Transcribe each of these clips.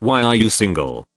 Why are you single?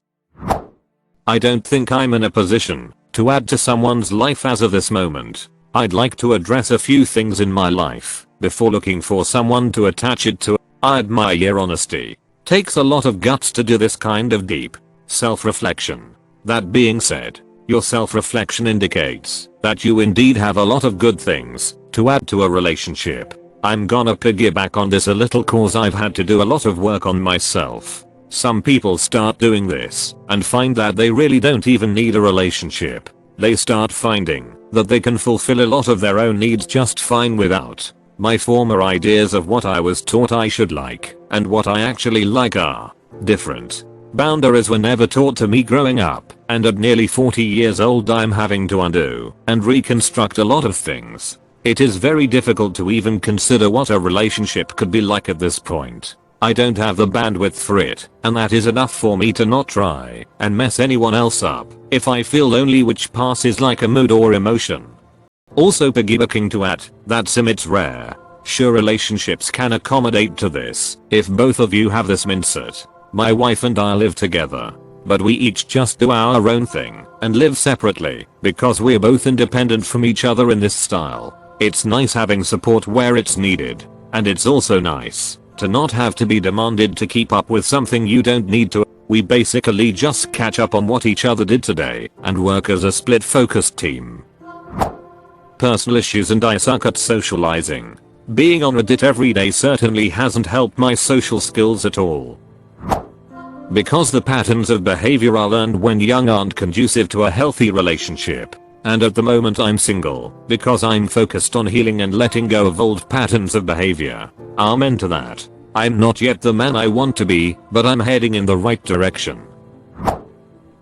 I don't think I'm in a position to add to someone's life as of this moment. I'd like to address a few things in my life before looking for someone to attach it to. I admire your honesty. Takes a lot of guts to do this kind of deep self-reflection. That being said, your self-reflection indicates that you indeed have a lot of good things to add to a relationship. I'm gonna piggyback on this a little cause I've had to do a lot of work on myself. Some people start doing this and find that they really don't even need a relationship. They start finding that they can fulfill a lot of their own needs just fine without. My former ideas of what I was taught I should like and what I actually like are different. Boundaries were never taught to me growing up, and at nearly 40 years old I'm having to undo and reconstruct a lot of things. It is very difficult to even consider what a relationship could be like at this point. I don't have the bandwidth for it, and that is enough for me to not try and mess anyone else up if I feel lonely, which passes like a mood or emotion. Also piggybacking to that it's rare. Sure, relationships can accommodate to this if both of you have this mindset. My wife and I live together, but we each just do our own thing and live separately because we're both independent from each other in this style. It's nice having support where it's needed, and it's also nice to not have to be demanded to keep up with something you don't need to. We basically just catch up on what each other did today and work as a split focused team. Personal issues and I suck at socializing. Being on Reddit every day certainly hasn't helped my social skills at all. Because the patterns of behavior I learned when young aren't conducive to a healthy relationship. And at the moment I'm single because I'm focused on healing and letting go of old patterns of behavior. Amen to that. I'm not yet the man I want to be, but I'm heading in the right direction.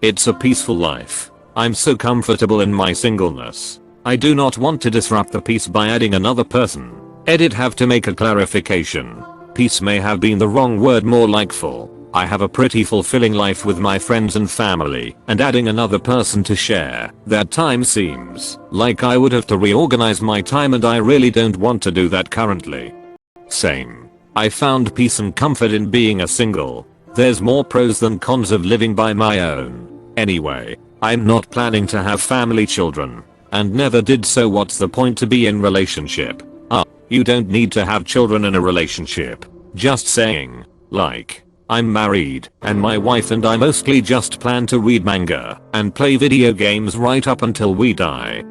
It's a peaceful life. I'm so comfortable in my singleness. I do not want to disrupt the peace by adding another person. Edit have to make a clarification. Peace may have been the wrong word, more like full. I have a pretty fulfilling life with my friends and family, and adding another person to share that time seems like I would have to reorganize my time, and I really don't want to do that currently. Same. I found peace and comfort in being a single. There's more pros than cons of living by my own. Anyway, I'm not planning to have family, children, and never did, so what's the point to be in relationship? You don't need to have children in a relationship. Just saying. Like, I'm married, and my wife and I mostly just plan to read manga and play video games right up until we die.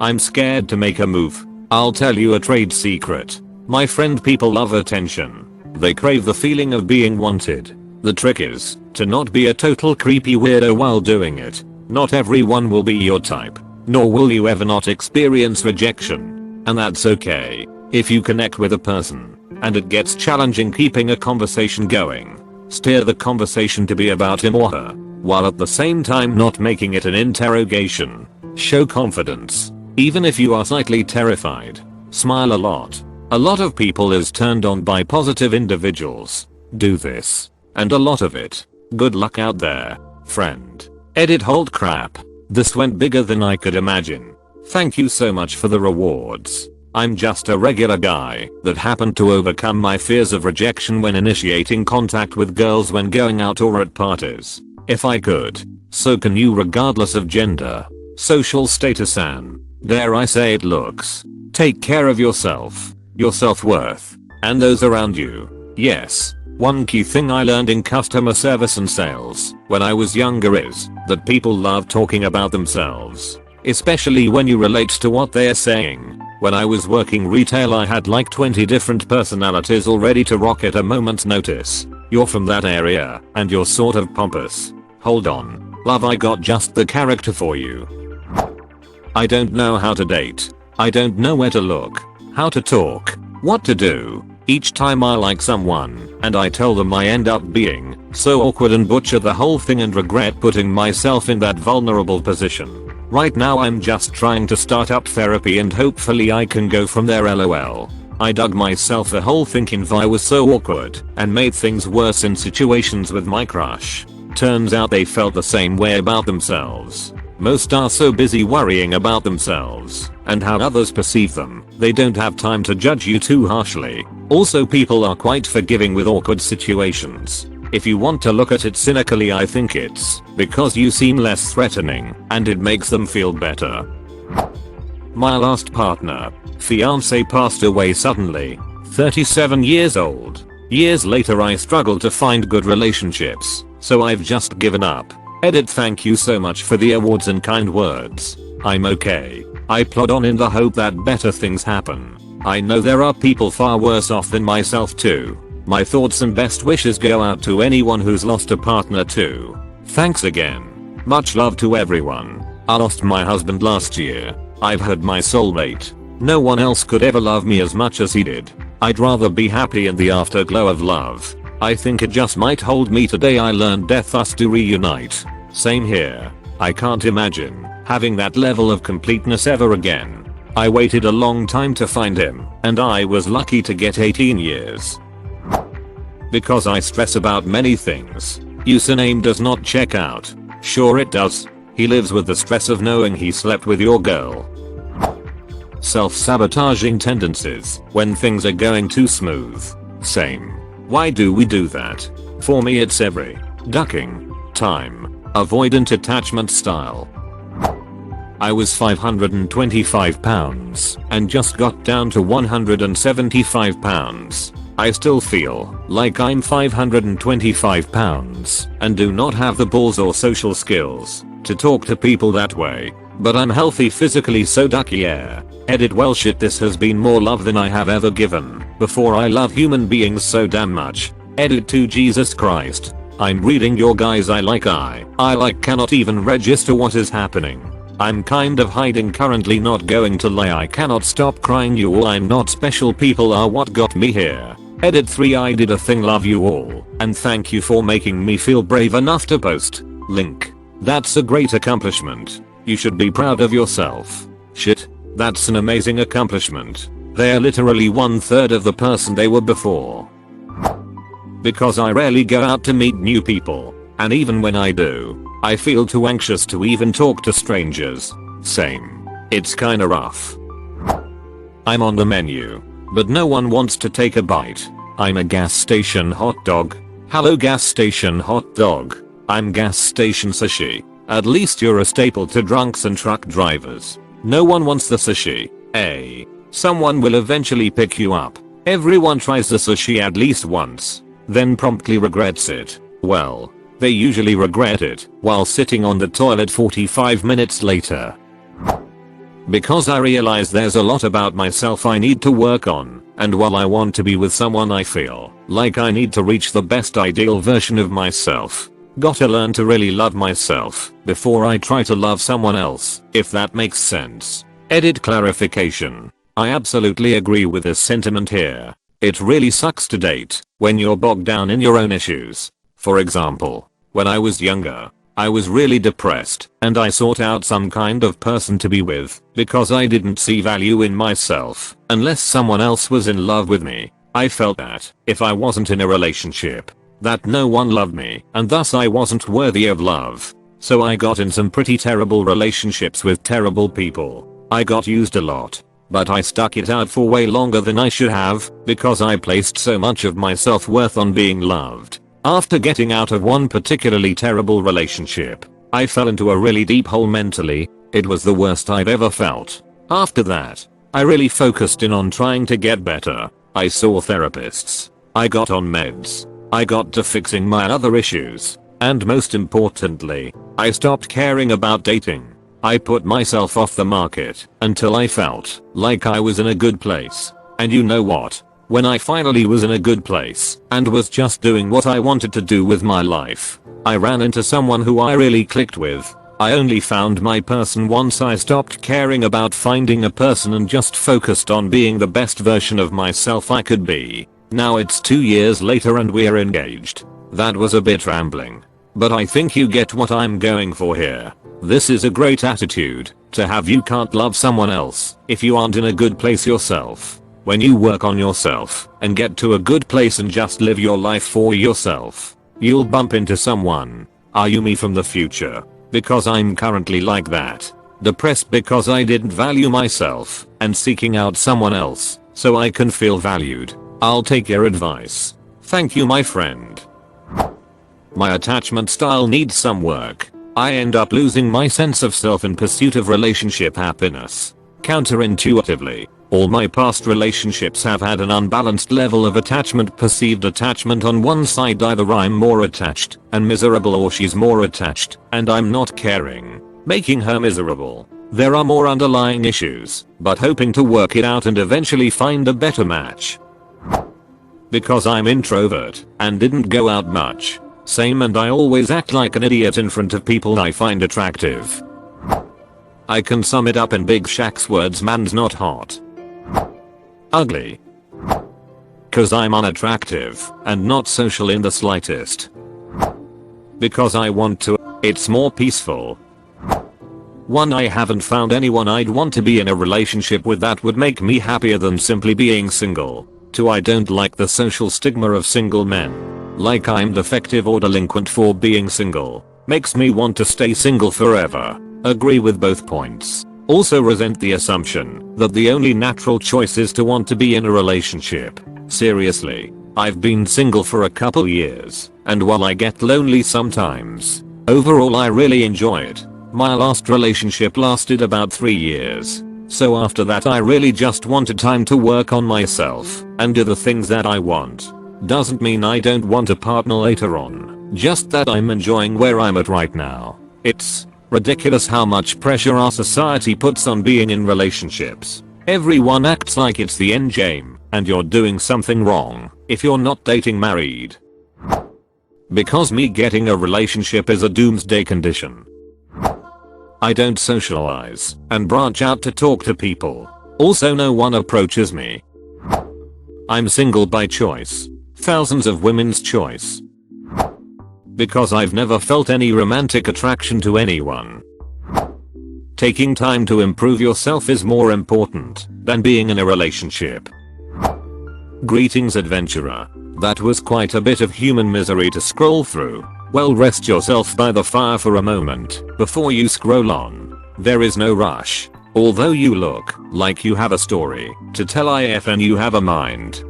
I'm scared to make a move. I'll tell you a trade secret. My friend, people love attention. They crave the feeling of being wanted. The trick is to not be a total creepy weirdo while doing it. Not everyone will be your type, nor will you ever not experience rejection. And that's okay. If you connect with a person and it gets challenging keeping a conversation going, steer the conversation to be about him or her, while at the same time not making it an interrogation. Show confidence, even if you are slightly terrified. Smile a lot. A lot of people is turned on by positive individuals. Do this, and a lot of it. Good luck out there, friend. Edit, hold crap. This went bigger than I could imagine. Thank you so much for the rewards. I'm just a regular guy that happened to overcome my fears of rejection when initiating contact with girls when going out or at parties. If I could, so can you, regardless of gender, social status, and, dare I say it, looks. Take care of yourself, your self-worth, and those around you. Yes, one key thing I learned in customer service and sales when I was younger is that people love talking about themselves, especially when you relate to what they're saying. When I was working retail, I had like 20 different personalities all ready to rock at a moment's notice. You're from that area, and you're sort of pompous. Hold on, love, I got just the character for you. I don't know how to date. I don't know where to look, how to talk, what to do. Each time I like someone and I tell them, I end up being so awkward and butcher the whole thing and regret putting myself in that vulnerable position. Right now I'm just trying to start up therapy and hopefully I can go from there, lol. I dug myself a hole thinking I was so awkward and made things worse in situations with my crush. Turns out they felt the same way about themselves. Most are so busy worrying about themselves and how others perceive them, they don't have time to judge you too harshly. Also, people are quite forgiving with awkward situations. If you want to look at it cynically, I think it's because you seem less threatening and it makes them feel better. My last partner, fiance, passed away suddenly. 37 years old. Years later I struggle to find good relationships, so I've just given up. Edit. Thank you so much for the awards and kind words. I'm okay. I plod on in the hope that better things happen. I know there are people far worse off than myself too. My thoughts and best wishes go out to anyone who's lost a partner too. Thanks again. Much love to everyone. I lost my husband last year. I've had my soulmate. No one else could ever love me as much as he did. I'd rather be happy in the afterglow of love. I think it just might hold me today. I learned death us to reunite. Same here. I can't imagine having that level of completeness ever again. I waited a long time to find him, and I was lucky to get 18 years. Because I stress about many things. Username does not check out. Sure it does. He lives with the stress of knowing he slept with your girl. Self-sabotaging tendencies when things are going too smooth. Same. Why do we do that? For me it's every ducking time. Avoidant attachment style. I was 525 pounds and just got down to 175 pounds. I still feel like I'm 525 pounds and do not have the balls or social skills to talk to people that way. But I'm healthy physically, so duck yeah. Edit. Well shit, this has been more love than I have ever given before. I love human beings so damn much. Edit. To Jesus Christ. I'm reading your guys. I like cannot even register what is happening. I'm kind of hiding currently, not going to lie. I cannot stop crying. You all, I'm not special, people are what got me here. Edit. 3. I did a thing. Love you all and thank you for making me feel brave enough to post. Link. That's a great accomplishment. You should be proud of yourself. Shit. That's an amazing accomplishment. They're literally 1/3 of the person they were before. Because I rarely go out to meet new people, and even when I do, I feel too anxious to even talk to strangers. Same. It's kinda rough. I'm on the menu, but no one wants to take a bite. I'm a gas station hot dog. Hello gas station hot dog. I'm gas station sushi. At least you're a staple to drunks and truck drivers. No one wants the sushi. Someone will eventually pick you up. Everyone tries the sushi at least once, then promptly regrets it. Well, they usually regret it while sitting on the toilet 45 minutes later. Because I realize there's a lot about myself I need to work on, and while I want to be with someone, I feel like I need to reach the best ideal version of myself. Gotta learn to really love myself before I try to love someone else, if that makes sense. Edit. Clarification. I absolutely agree with this sentiment here. It really sucks to date when you're bogged down in your own issues. For example, when I was younger, I was really depressed and I sought out some kind of person to be with because I didn't see value in myself unless someone else was in love with me. I felt that if I wasn't in a relationship, that no one loved me and thus I wasn't worthy of love. So I got in some pretty terrible relationships with terrible people. I got used a lot, but I stuck it out for way longer than I should have because I placed so much of my self-worth on being loved. After getting out of one particularly terrible relationship, I fell into a really deep hole mentally. It was the worst I've ever felt. After that, I really focused in on trying to get better. I saw therapists. I got on meds. I got to fixing my other issues. And most importantly, I stopped caring about dating. I put myself off the market until I felt like I was in a good place. And you know what? When I finally was in a good place and was just doing what I wanted to do with my life, I ran into someone who I really clicked with. I only found my person once I stopped caring about finding a person and just focused on being the best version of myself I could be. Now it's 2 years later and we're engaged. That was a bit rambling, but I think you get what I'm going for here. This is a great attitude to have. You can't love someone else if you aren't in a good place yourself. When you work on yourself and get to a good place and just live your life for yourself, you'll bump into someone. Are you me from the future? Because I'm currently like that. Depressed because I didn't value myself and seeking out someone else so I can feel valued. I'll take your advice. Thank you, my friend. My attachment style needs some work. I end up losing my sense of self in pursuit of relationship happiness. Counterintuitively, all my past relationships have had an unbalanced level of attachment. Perceived attachment on one side, either I'm more attached and miserable or she's more attached and I'm not caring, making her miserable. There are more underlying issues, but hoping to work it out and eventually find a better match. Because I'm introvert and didn't go out much. Same, and I always act like an idiot in front of people I find attractive. I can sum it up in Big Shaq's words: man's not hot. Ugly. Cause I'm unattractive and not social in the slightest. Because I want to. It's more peaceful. 1. I haven't found anyone I'd want to be in a relationship with that would make me happier than simply being single. 2. I don't like the social stigma of single men. Like I'm defective or delinquent for being single. Makes me want to stay single forever. Agree with both points. Also resent the assumption that the only natural choice is to want to be in a relationship. Seriously, I've been single for a couple years, and while I get lonely sometimes, overall I really enjoy it. My last relationship lasted about 3 years. So after that I really just wanted time to work on myself and do the things that I want. Doesn't mean I don't want a partner later on, just that I'm enjoying where I'm at right now. It's ridiculous how much pressure our society puts on being in relationships. Everyone acts like it's the end game, and you're doing something wrong if you're not dating married. Because me getting a relationship is a doomsday condition. I don't socialize and branch out to talk to people. Also, no one approaches me. I'm single by choice. Thousands of women's choice. Because I've never felt any romantic attraction to anyone. Taking time to improve yourself is more important than being in a relationship. Greetings, adventurer. That was quite a bit of human misery to scroll through. Well, rest yourself by the fire for a moment before you scroll on. There is no rush. Although you look like you have a story to tell, if and you have a mind.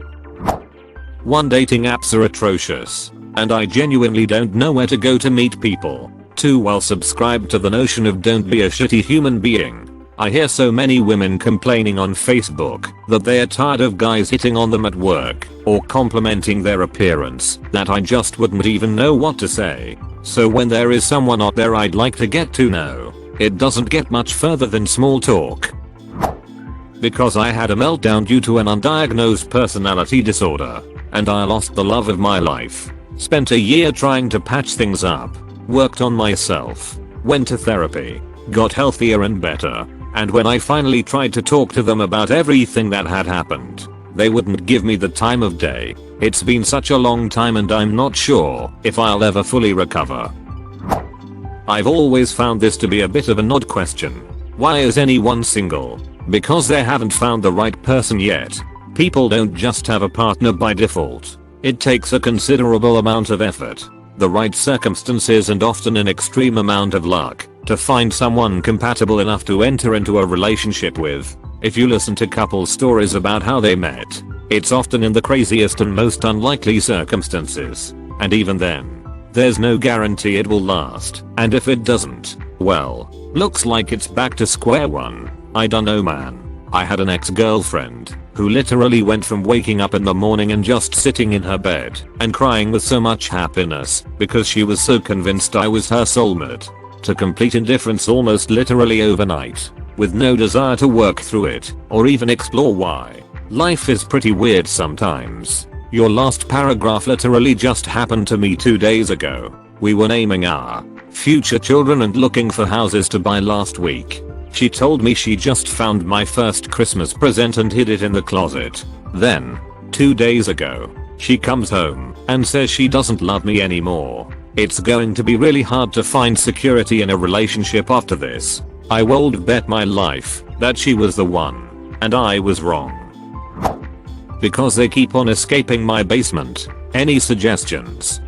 1. Dating apps are atrocious, and I genuinely don't know where to go to meet people. 2. While subscribed to the notion of don't be a shitty human being, I hear so many women complaining on Facebook that they are tired of guys hitting on them at work or complimenting their appearance that I just wouldn't even know what to say. So when there is someone out there I'd like to get to know, it doesn't get much further than small talk. Because I had a meltdown due to an undiagnosed personality disorder, and I lost the love of my life. Spent a year trying to patch things up, worked on myself, went to therapy, got healthier and better. And when I finally tried to talk to them about everything that had happened, they wouldn't give me the time of day. It's been such a long time and I'm not sure if I'll ever fully recover. I've always found this to be a bit of an odd question. Why is anyone single? Because they haven't found the right person yet. People don't just have a partner by default. It takes a considerable amount of effort, the right circumstances, and often an extreme amount of luck to find someone compatible enough to enter into a relationship with. If you listen to couple stories about how they met, it's often in the craziest and most unlikely circumstances. And even then, there's no guarantee it will last. And if it doesn't, well, looks like it's back to square one. I don't know, man. I had an ex-girlfriend who literally went from waking up in the morning and just sitting in her bed and crying with so much happiness because she was so convinced I was her soulmate, to complete indifference almost literally overnight, with no desire to work through it or even explore why. Life is pretty weird sometimes. Your last paragraph literally just happened to me 2 days ago. We were naming our future children and looking for houses to buy last week. She told me she just found my first Christmas present and hid it in the closet. Then, 2 days ago, she comes home and says she doesn't love me anymore. It's going to be really hard to find security in a relationship after this. I would bet my life that she was the one, and I was wrong. Because they keep on escaping my basement. Any suggestions?